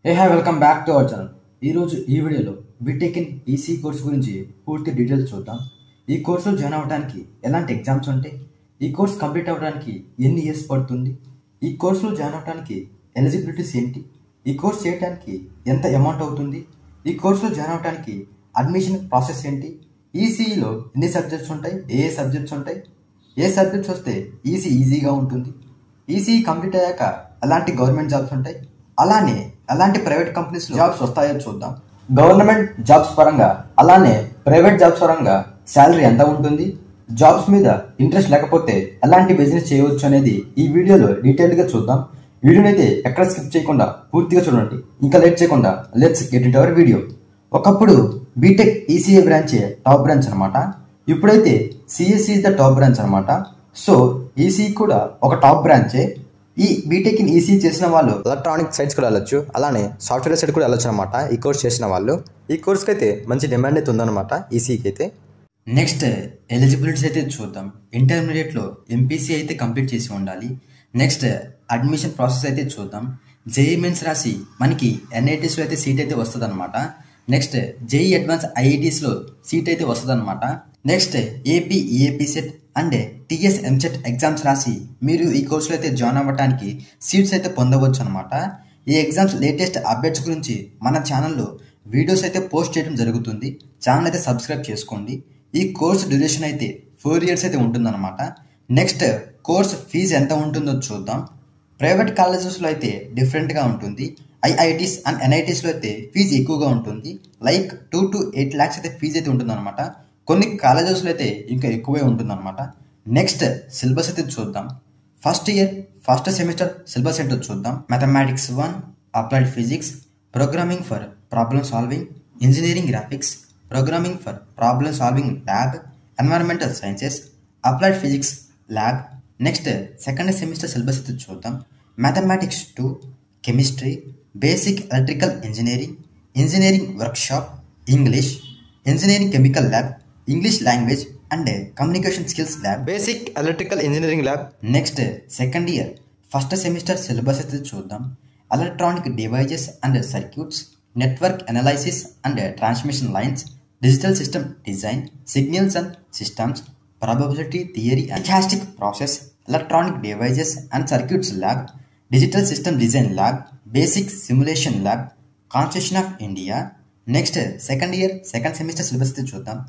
Hi welcome back to our channel. ఈరోజు ఈ వీడియోలో బీటెక్ ఇన్ ఈసీ కోర్స్ గురించి పూర్తి డీటెయిల్స్ చూద్దాం. ఈ కోర్సులో జాయిన్ అవ్వడానికి ఎలాంటి ఎగ్జామ్స్ ఉంటాయి, ఈ కోర్స్ కంప్లీట్ అవ్వడానికి ఎన్ని ఇయర్స్ పడుతుంది, ఈ కోర్సులో జాయిన్ అవ్వడానికి ఎలిజిబిలిటీస్ ఏంటి, ఈ కోర్స్ చేయడానికి ఎంత అమౌంట్ అవుతుంది, ఈ కోర్సులో జాయిన్ అవ్వడానికి అడ్మిషన్ ప్రాసెస్ ఏంటి, ఈసీఈలో ఎన్ని సబ్జెక్ట్స్ ఉంటాయి, ఏ సబ్జెక్ట్స్ ఉంటాయి, ఏ సబ్జెక్ట్స్ వస్తే ఈజీగా ఉంటుంది, ఈసీఈ కంప్లీట్ అయ్యాక ఎలాంటి గవర్నమెంట్ జాబ్స్ ఉంటాయి, అలానే అలాంటి ప్రైవేట్ కంపెనీస్ జాబ్స్ వస్తాయో చూద్దాం. గవర్నమెంట్ జాబ్స్ పరంగా అలానే ప్రైవేట్ జాబ్స్ పరంగా శాలరీ ఎంత ఉంటుంది, జాబ్స్ మీద ఇంట్రెస్ట్ లేకపోతే ఎలాంటి బిజినెస్ చేయవచ్చు అనేది ఈ వీడియోలో డీటెయిల్గా చూద్దాం. వీడియోని అయితే ఎక్కడ స్కిప్ చేయకుండా పూర్తిగా చూడండి. ఇంకా లేట్ చేయకుండా let's get it our video. ఒకప్పుడు B Tech ECE branch top branch అనమాట. ఇప్పుడైతే సిఎస్సి ద టాప్ బ్రాంచ్ అనమాట. సో ఈసీఈ కూడా ఒక టాప్ బ్రాంచే. ఈ బీటెక్ ఇన్ ఈసీ చేసిన వాళ్ళు ఎలక్ట్రానిక్ సైట్స్ కూడా వెళ్ళొచ్చు, అలానే సాఫ్ట్వేర్ సైడ్ కూడా వెళ్ళొచ్చు అనమాట. ఈ కోర్స్ చేసిన వాళ్ళు ఈ కోర్స్కి అయితే మంచి డిమాండ్ అయితే ఉందన్నమాట ఈసీకి అయితే. నెక్స్ట్ ఎలిజిబిలిటీస్ అయితే చూద్దాం. ఇంటర్మీడియట్లో ఎంపీసీ అయితే కంప్లీట్ చేసి ఉండాలి. నెక్స్ట్ అడ్మిషన్ ప్రాసెస్ అయితే చూద్దాం. జేఈ మెయిన్స్ రాసి మనకి ఎన్ఐటీస్లో అయితే సీట్ అయితే వస్తుంది అనమాట. నెక్స్ట్ జేఈ అడ్వాన్స్ ఐఐటీస్లో సీట్ అయితే వస్తుంది అనమాట. Next AP EAP set and TS EAMCET exams రాసి మీరు ఈ కోర్సులో అయితే జాయిన్ అవ్వడానికి సీట్స్ అయితే పొందవచ్చు అనమాట. ఈ ఎగ్జామ్స్ లేటెస్ట్ అప్డేట్స్ గురించి మన ఛానల్లో వీడియోస్ అయితే పోస్ట్ చేయడం జరుగుతుంది. ఛానల్ అయితే సబ్స్క్రైబ్ చేసుకోండి. ఈ కోర్స్ డ్యూరేషన్ అయితే 4 years అయితే ఉంటుందన్నమాట. నెక్స్ట్ కోర్స్ ఫీజు ఎంత ఉంటుందో చూద్దాం. ప్రైవేట్ కాలేజెస్లో అయితే డిఫరెంట్గా ఉంటుంది. ఐఐటీస్ అండ్ ఎన్ఐటీస్లో అయితే ఫీజు ఎక్కువగా ఉంటుంది. లైక్ 2 to 8 lakhs అయితే ఫీజు అయితే ఉంటుందన్నమాట. కొన్ని కాలేజెస్లో అయితే ఇంకా ఎక్కువే ఉంటుందన్నమాట. నెక్స్ట్ సిలబస్ అయితే చూద్దాం. ఫస్ట్ సెమిస్టర్ సిలబస్ ఏంటో చూద్దాం. Mathematics 1, applied physics, programming for problem solving, engineering graphics, programming for problem solving lab, environmental sciences, applied physics lab. Next second semester syllabus అయితే చూద్దాం. Mathematics 2, chemistry, basic electrical engineering, engineering workshop, English, engineering chemical lab, English language and communication skills lab, basic electrical engineering lab. Next second year first semester syllabus అయితే చూద్దాం. Electronic devices and circuits, network analysis and transmission lines, digital system design, signals and systems, probability theory and statistic process, electronic devices and circuits lab, digital system design lab, basic simulation lab, constitution of India. Next second year second semester syllabus అయితే చూద్దాం.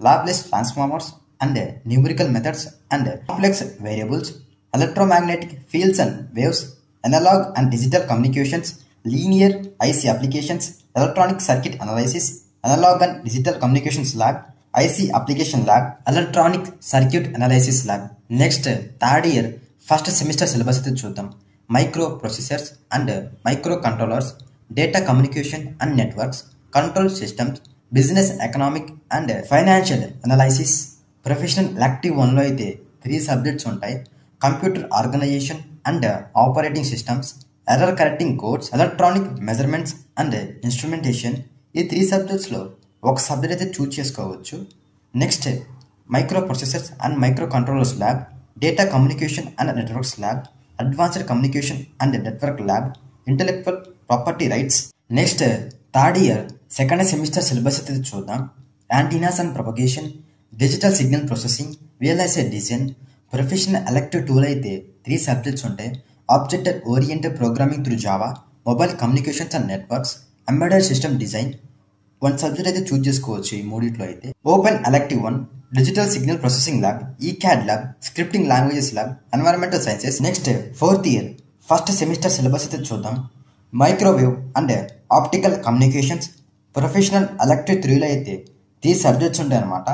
Laplace transformers and numerical methods and complex variables, electromagnetic fields and waves, analog and digital communications, linear IC applications, electronic circuit analysis, analog and digital communications lab, IC application lab, electronic circuit analysis lab. Next third year first semester syllabus అయితే చూద్దాం. Microprocessors and microcontrollers, data communication and networks, control systems, business economic and financial analysis. Professional elective 1లో అయితే 3 subjects ఉంటాయి. Computer organisation and operating systems, error correcting codes, electronic measurements and instrumentation. ఈ 3 సబ్జెక్ట్స్లో ఒక subject అయితే choose చేసుకోవచ్చు. Next microprocessors and microcontrollers lab, data communication and networks lab, advanced communication and network lab, intellectual property rights. Next third year second semester syllabus అయితే చూద్దాం. Antennas and propagation, digital signal processing, VLSI design. Professional elective 2లో అయితే 3 subjects ఉంటాయి. Object oriented programming through Java, mobile communications and networks, embedded system design. 1 subject అయితే choose చేసుకోవచ్చు ఈ మూడిట్లో అయితే. Open elective 1, digital signal processing lab, ECAD lab, scripting languages lab, environmental sciences. Next fourth year first semester syllabus అయితే చూద్దాం. Microwave and optical communications. Professional elective 3లో అయితే 3 subjects ఉంటాయి అనమాట.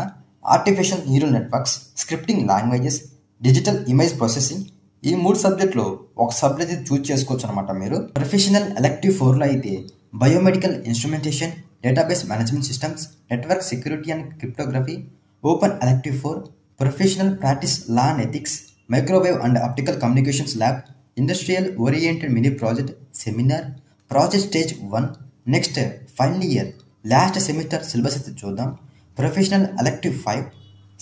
Artificial neural networks, scripting languages, digital image processing. ఈ 3 సబ్జెక్టులో ఒక subject అయితే choose చేసుకోవచ్చు అనమాట మీరు. ప్రొఫెషనల్ ఎలెక్టివ్ 4లో అయితే biomedical instrumentation, database management systems, network security and cryptography. Open elective 4 professional practice law and ethics, microwave and optical communications lab, industrial oriented mini project, seminar, project stage 1. Next final year last semester syllabus అయితే చూద్దాం. Professional elective 5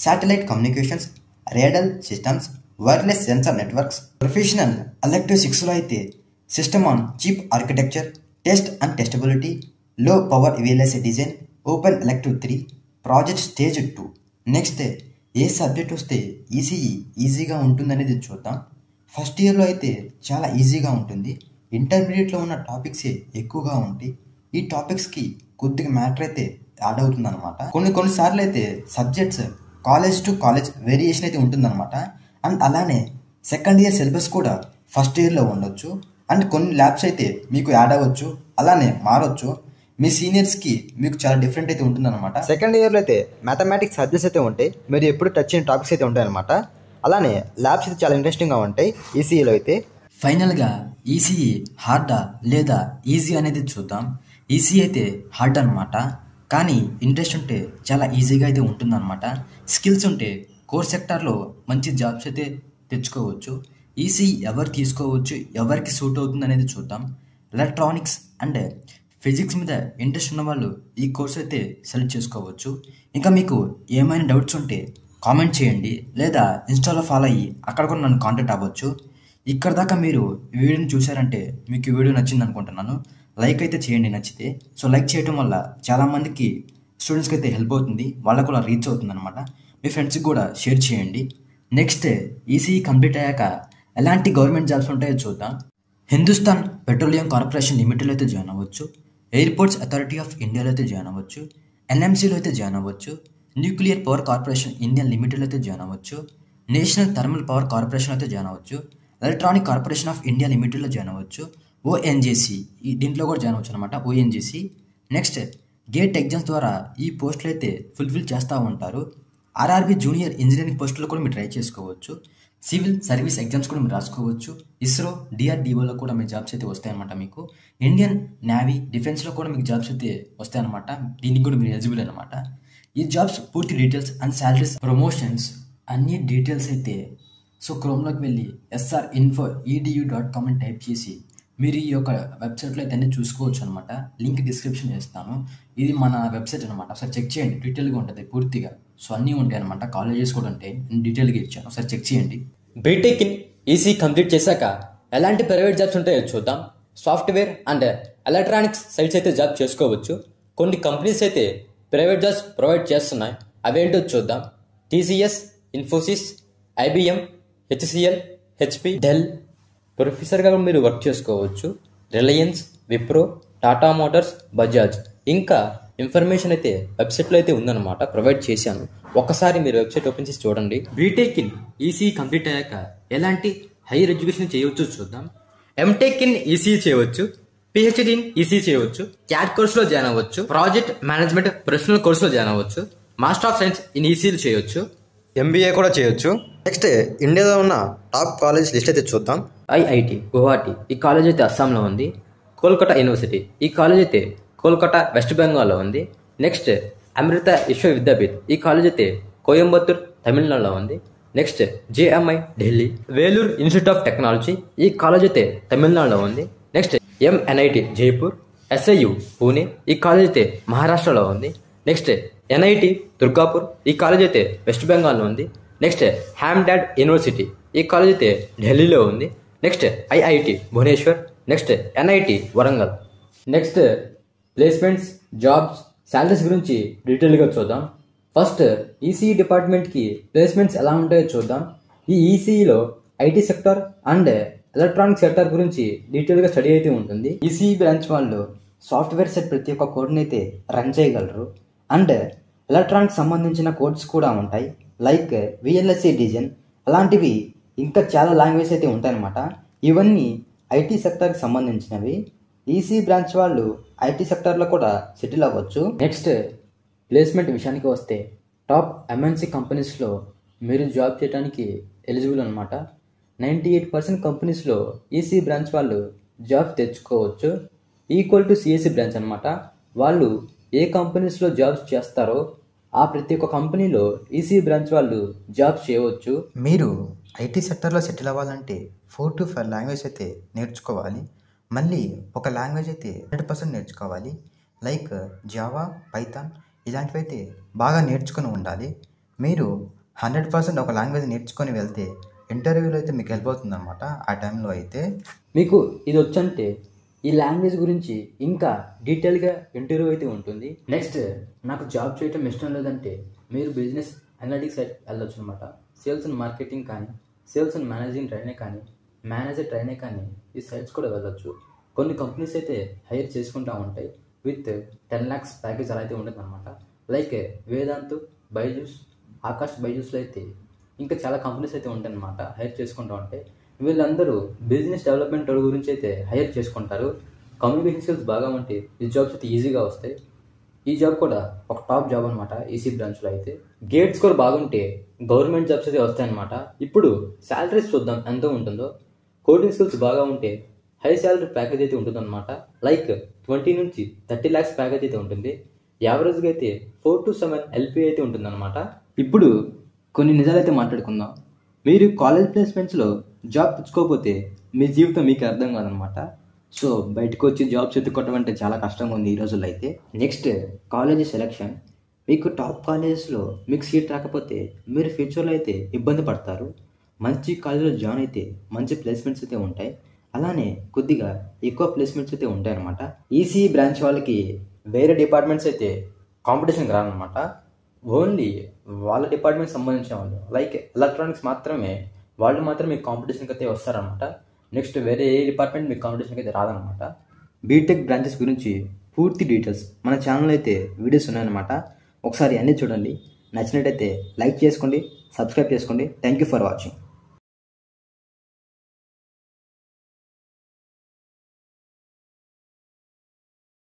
satellite communications, radar systems, wireless sensor networks. Professional elective 6లో అయితే system on chip architecture, test and testability, low power VLSI design, open elective 3, project stage 2. Next A subject వస్తే ECE ఈజీగా ఉంటుందనేది చూద్దాం. First ఇయర్లో అయితే చాలా ఈజీగా ఉంటుంది. ఇంటర్మీడియట్లో ఉన్న టాపిక్సే ఎక్కువగా ఉంటాయి. ఈ టాపిక్స్కి కొద్దిగా మ్యాటర్ అయితే యాడ్ అవుతుంది అనమాట. కొన్నిసార్లు అయితే subjects college to college variation అయితే ఉంటుందన్నమాట. అండ్ అలానే సెకండ్ ఇయర్ సిలబస్ కూడా ఫస్ట్ ఇయర్లో ఉండొచ్చు. అండ్ కొన్ని ల్యాబ్స్ అయితే మీకు యాడ్ అవ్వచ్చు, అలానే మారొచ్చు. మీ సీనియర్స్కి మీకు చాలా డిఫరెంట్ అయితే ఉంటుందన్నమాట. సెకండ్ ఇయర్లో అయితే మ్యాథమెటిక్స్ సబ్జెక్ట్స్ అయితే ఉంటాయి, మీరు ఎప్పుడు టచ్ అయిన టాపిక్స్ అయితే ఉంటాయన్నమాట. అలానే ల్యాబ్స్ అయితే చాలా ఇంట్రెస్టింగ్గా ఉంటాయి ఈసీఈలో అయితే. ఫైనల్గా ఈసీఈ హార్డా లేదా ఈజీ అనేది చూద్దాం. ఈసీ అయితే హార్డ్ అనమాట, కానీ ఇంట్రెస్ట్ ఉంటే చాలా ఈజీగా అయితే ఉంటుందన్నమాట. స్కిల్స్ ఉంటే కోర్ సెక్టార్లో మంచి జాబ్స్ అయితే తెచ్చుకోవచ్చు. ఈసీ ఎవరు తీసుకోవచ్చు, ఎవరికి సూట్ అవుతుంది అనేది చూద్దాం. ఎలక్ట్రానిక్స్ అండ్ ఫిజిక్స్ మీద ఇంట్రెస్ట్ ఉన్న వాళ్ళు ఈ కోర్స్ అయితే సెలెక్ట్ చేసుకోవచ్చు. ఇంకా మీకు ఏమైనా డౌట్స్ ఉంటే కామెంట్ చేయండి, లేదా ఇన్స్టాలో ఫాలో అయ్యి అక్కడ కూడా నన్ను కాంటాక్ట్ అవ్వచ్చు. ఇక్కడ దాకా మీరు ఈ వీడియోని చూసారంటే మీకు ఈ వీడియో నచ్చింది అనుకుంటున్నాను. లైక్ అయితే చేయండి నచ్చితే. సో లైక్ చేయడం వల్ల చాలామందికి స్టూడెంట్స్కి అయితే హెల్ప్ అవుతుంది, వాళ్ళకు కూడా రీచ్ అవుతుంది అనమాట. మీ ఫ్రెండ్స్కి కూడా షేర్ చేయండి. నెక్స్ట్ ఈసీఈ కంప్లీట్ అయ్యాక ఎలాంటి గవర్నమెంట్ జాబ్స్ ఉంటాయో చూద్దాం. హిందుస్థాన్ పెట్రోలియం కార్పొరేషన్ లిమిటెడ్లో అయితే జాయిన్ అవ్వచ్చు. ఎయిర్పోర్ట్స్ అథారిటీ ఆఫ్ ఇండియాలో అయితే జాయిన్ అవ్వచ్చు. ఎన్ఎంసీలో అయితే జాయిన్ అవ్వచ్చు. న్యూక్లియర్ పవర్ కార్పొరేషన్ ఇండియన్ లిమిటెడ్లో అయితే జాయిన్ అవ్వచ్చు. నేషనల్ థర్మల్ పవర్ కార్పొరేషన్ అయితే జాయిన్ అవ్వచ్చు. ఎలక్ట్రానిక్ కార్పొరేషన్ ఆఫ్ ఇండియా లిమిటెడ్లో జాయిన్ అవ్వచ్చు. ఓఎన్జీసీ దీంట్లో కూడా జాయిన్ అవ్వచ్చు అనమాట, ఓఎన్జీసీ. నెక్స్ట్ గేట్ ఎగ్జామ్స్ ద్వారా ఈ పోస్టులు అయితే ఫుల్ఫిల్ చేస్తూ ఉంటారు. ఆర్ఆర్బీ జూనియర్ ఇంజనీరింగ్ పోస్టులు కూడా మీరు ట్రై చేసుకోవచ్చు. సివిల్ సర్వీస్ ఎగ్జామ్స్ కూడా మీరు రాసుకోవచ్చు. ఇస్రో, డిఆర్డిఓలో కూడా మీ జాబ్స్ అయితే వస్తాయన్నమాట. మీకు ఇండియన్ నేవీ, డిఫెన్స్లో కూడా మీకు జాబ్స్ అయితే వస్తాయన్నమాట. దీనికి కూడా మీరు ఎలిజిబుల్ అనమాట. ఈ జాబ్స్ పూర్తి డీటెయిల్స్ అండ్ శాలరీస్, ప్రమోషన్స్ అన్ని డీటెయిల్స్ అయితే సో క్రోమ్లోకి వెళ్ళి srinfo.edu.com అని టైప్ చేసి మీరు ఈ యొక్క వెబ్సైట్లో అయితే అన్నీ చూసుకోవచ్చు అనమాట. లింక్ డిస్క్రిప్షన్ చేస్తాను. ఇది మన వెబ్సైట్ అనమాట, ఒకసారి చెక్ చేయండి. డీటెయిల్గా ఉంటుంది పూర్తిగా. సో అన్నీ ఉంటాయి అనమాట, కాలేజెస్ కూడా ఉంటాయి. నేను డీటెయిల్గా ఇచ్చాను, ఒకసారి చెక్ చేయండి. బీటెక్ ఇన్ ఈసీ కంప్లీట్ చేశాక ఎలాంటి ప్రైవేట్ జాబ్స్ ఉంటాయో చూద్దాం. సాఫ్ట్వేర్ అండ్ ఎలక్ట్రానిక్స్ సైట్స్ అయితే జాబ్ చేసుకోవచ్చు. కొన్ని కంపెనీస్ అయితే ప్రైవేట్ జాబ్స్ ప్రొవైడ్ చేస్తున్నాయి, అవేంటో చూద్దాం. TCS, Infosys, IBM, HCL, HP, Dell. ప్రొఫెసర్గా మీరు వర్క్ చేసుకోవచ్చు. రిలయన్స్, విప్రో, టాటా మోటార్స్, బజాజ్. ఇంకా ఇన్ఫర్మేషన్ అయితే వెబ్సైట్లో అయితే ఉందన్నమాట, ప్రొవైడ్ చేశాను. ఒక్కసారి మీరు వెబ్సైట్ ఓపెన్ చేసి చూడండి. బీటెక్ ఇన్ ఈసీ కంప్లీట్ అయ్యాక ఎలాంటి హైయర్ ఎడ్యుకేషన్ చేయవచ్చు చూద్దాం. ఎంటెక్ ఇన్ ఈసీ చేయవచ్చు. పిహెచ్డి ఇన్ ఈసీ చేయవచ్చు. క్యాట్ కోర్సులో జాయిన్ అవ్వచ్చు. ప్రాజెక్ట్ మేనేజ్మెంట్ ప్రొఫెషనల్ కోర్సులో జాయిన్ అవ్వచ్చు. మాస్టర్ ఆఫ్ సైన్స్ ఇన్ ఈసీలు చేయవచ్చు. ఎంబీఏ కూడా చేయొచ్చు. నెక్స్ట్ ఇండియాలో ఉన్న టాప్ కాలేజ్ లిస్ట్ అయితే చూద్దాం. ఐఐటి గువాహటి, ఈ కాలేజ్ అయితే అస్సాంలో ఉంది. కోల్కతా యూనివర్సిటీ, ఈ కాలేజ్ అయితే కోల్కతా వెస్ట్ బెంగాల్లో ఉంది. నెక్స్ట్ అమృత విశ్వవిద్యాపీఠ్, ఈ కాలేజ్ అయితే కోయంబత్తూర్ తమిళనాడులో ఉంది. Next JMI Delhi. Vellore institute of technology, ఈ కాలేజ్ అయితే తమిళనాడులో ఉంది. Next MNIT Jaipur. SIU Pune, ఈ కాలేజ్ అయితే మహారాష్ట్రలో ఉంది. నెక్స్ట్ ఎన్ఐటి దుర్గాపూర్, ఈ కాలేజ్ అయితే వెస్ట్ బెంగాల్లో ఉంది. నెక్స్ట్ హ్యామ్డాడ్ యూనివర్సిటీ, ఈ కాలేజ్ అయితే ఢిల్లీలో ఉంది. Next IIT Bhubaneswar. Next NIT Warangal. Next placements, jobs, salaries గురించి డీటెయిల్గా చూద్దాం. ఫస్ట్ ఈసీఈ డిపార్ట్మెంట్కి ప్లేస్మెంట్స్ ఎలా ఉంటాయో చూద్దాం. ఈ ఈసీఈలో IT sector and electronic sector గురించి డీటెయిల్గా స్టడీ అయితే ఉంటుంది. ఈసీఈ బ్రాంచ్ వాళ్ళు సాఫ్ట్వేర్ సెట్ ప్రతి ఒక్క కోడ్ని అయితే రన్ చేయగలరు. అండ్ ఎలక్ట్రానిక్స్ సంబంధించిన కోడ్స్ కూడా ఉంటాయి, లైక్ విఎల్ఎస్ఐ డిజైన్ అలాంటివి. ఇంకా చాలా లాంగ్వేజ్ అయితే ఉంటాయన్నమాట. ఇవన్నీ ఐటీ సెక్టర్కి సంబంధించినవి. ఈసీ బ్రాంచ్ వాళ్ళు ఐటీ సెక్టర్లో కూడా సెటిల్ అవ్వచ్చు. నెక్స్ట్ ప్లేస్మెంట్ విషయానికి వస్తే టాప్ ఎంఎన్సీ కంపెనీస్లో మీరు జాబ్ చేయడానికి ఎలిజిబుల్ అనమాట. 98% కంపెనీస్లో ఈసీ బ్రాంచ్ వాళ్ళు జాబ్ తెచ్చుకోవచ్చు. ఈక్వల్ టు సిఎస్సి బ్రాంచ్ అనమాట. వాళ్ళు ఏ కంపెనీస్లో జాబ్స్ చేస్తారో ఆ ప్రతి ఒక్క కంపెనీలో ఈసీ బ్రాంచ్ వాళ్ళు జాబ్స్ చేయవచ్చు. మీరు ఐటీ సెక్టర్లో సెటిల్ అవ్వాలంటే 4 to 5 లాంగ్వేజ్ అయితే నేర్చుకోవాలి. మళ్ళీ ఒక లాంగ్వేజ్ అయితే 100% నేర్చుకోవాలి, లైక్ జావా, పైథాన్ ఇలాంటివి అయితే బాగా నేర్చుకుని ఉండాలి. మీరు 100% ఒక లాంగ్వేజ్ నేర్చుకొని వెళ్తే ఇంటర్వ్యూలో అయితే మీకు హెల్ప్ అవుతుంది అనమాట. ఆ టైంలో అయితే మీకు ఇది వచ్చంటే ఈ లాంగ్వేజ్ గురించి ఇంకా డీటెయిల్గా ఇంటర్వ్యూ అయితే ఉంటుంది. నెక్స్ట్, నాకు జాబ్ చేయటం ఇష్టం లేదంటే మీరు బిజినెస్ అనలిటిక్స్ సైడ్ వెళ్ళొచ్చు అనమాట. సేల్స్ అండ్ మార్కెటింగ్ కానీ, సేల్స్ అండ్ మేనేజింగ్ ట్రైనే కానీ, మేనేజర్ ట్రైనే కానీ ఈ సైట్స్ కూడా వెళ్ళొచ్చు. కొన్ని కంపెనీస్ అయితే హైర్ చేసుకుంటూ ఉంటాయి విత్ 10 lakhs ప్యాకేజ్ అలా అయితే ఉంటుంది అనమాట. లైక్ వేదాంత్, బైజూస్, ఆకాష్ బైజూస్లో అయితే ఇంకా చాలా కంపెనీస్ అయితే ఉంటాయి అనమాట, హైర్ చేసుకుంటూ ఉంటాయి. వీళ్ళందరూ బిజినెస్ డెవలప్మెంట్ గురించి అయితే హైర్ చేసుకుంటారు. కమ్యూనికేషన్ స్కిల్స్ బాగా ఉంటే ఈ జాబ్స్ అయితే ఈజీగా వస్తాయి. ఈ జాబ్ కూడా ఒక టాప్ జాబ్ అనమాట ఈసీ బ్రాంచ్లో అయితే. గేట్ స్కోర్ బాగుంటే గవర్నమెంట్ జాబ్స్ అయితే వస్తాయన్నమాట. ఇప్పుడు శాలరీస్ చూద్దాం ఎంత ఉంటుందో. కోడింగ్ స్కిల్స్ బాగా ఉంటే హై శాలరీ ప్యాకేజ్ అయితే ఉంటుందన్నమాట. లైక్ 20 నుంచి 30 lakhs ప్యాకేజ్ అయితే ఉంటుంది. యావరేజ్గా అయితే 4 to 7 LP అయితే ఉంటుందన్నమాట. ఇప్పుడు కొన్ని నిజాలు అయితే మాట్లాడుకుందాం. మీరు కాలేజ్ ప్లేస్మెంట్స్లో జాబ్ తెచ్చుకోకపోతే మీ జీవితం మీకు అర్థం కాదనమాట. సో బయటకు వచ్చి జాబ్స్ ఎత్తుకోవటం అంటే చాలా కష్టంగా ఉంది ఈ రోజుల్లో అయితే. Next, college selection. మీకు టాప్ కాలేజెస్లో మీకు సీట్ రాకపోతే మీరు ఫ్యూచర్లో అయితే ఇబ్బంది పడతారు. మంచి కాలేజీలో జాయిన్ అయితే మంచి ప్లేస్మెంట్స్ అయితే ఉంటాయి. అలానే కొద్దిగా ఎక్కువ ప్లేస్మెంట్స్ అయితే ఉంటాయన్నమాట. ఈసీ బ్రాంచ్ వాళ్ళకి వేరే డిపార్ట్మెంట్స్ అయితే కాంపిటీషన్కి రానమాట. ఓన్లీ వాళ్ళ డిపార్ట్మెంట్ సంబంధించిన వాళ్ళు, లైక్ ఎలక్ట్రానిక్స్ మాత్రమే, వాళ్ళు మాత్రమే మీకు కాంపిటీషన్కి అయితే వస్తారనమాట. నెక్స్ట్ వేరే ఏ డిపార్ట్మెంట్ మీకు కాంపిటీషన్కి అయితే రాదనమాట. బీటెక్ బ్రాంచెస్ గురించి పూర్తి డీటెయిల్స్ మన ఛానల్ అయితే వీడియోస్ ఉన్నాయన్నమాట. ఒకసారి అన్నీ చూడండి. నచ్చినట్టయితే లైక్ చేసుకోండి, సబ్స్క్రైబ్ చేసుకోండి. Thank you for watching.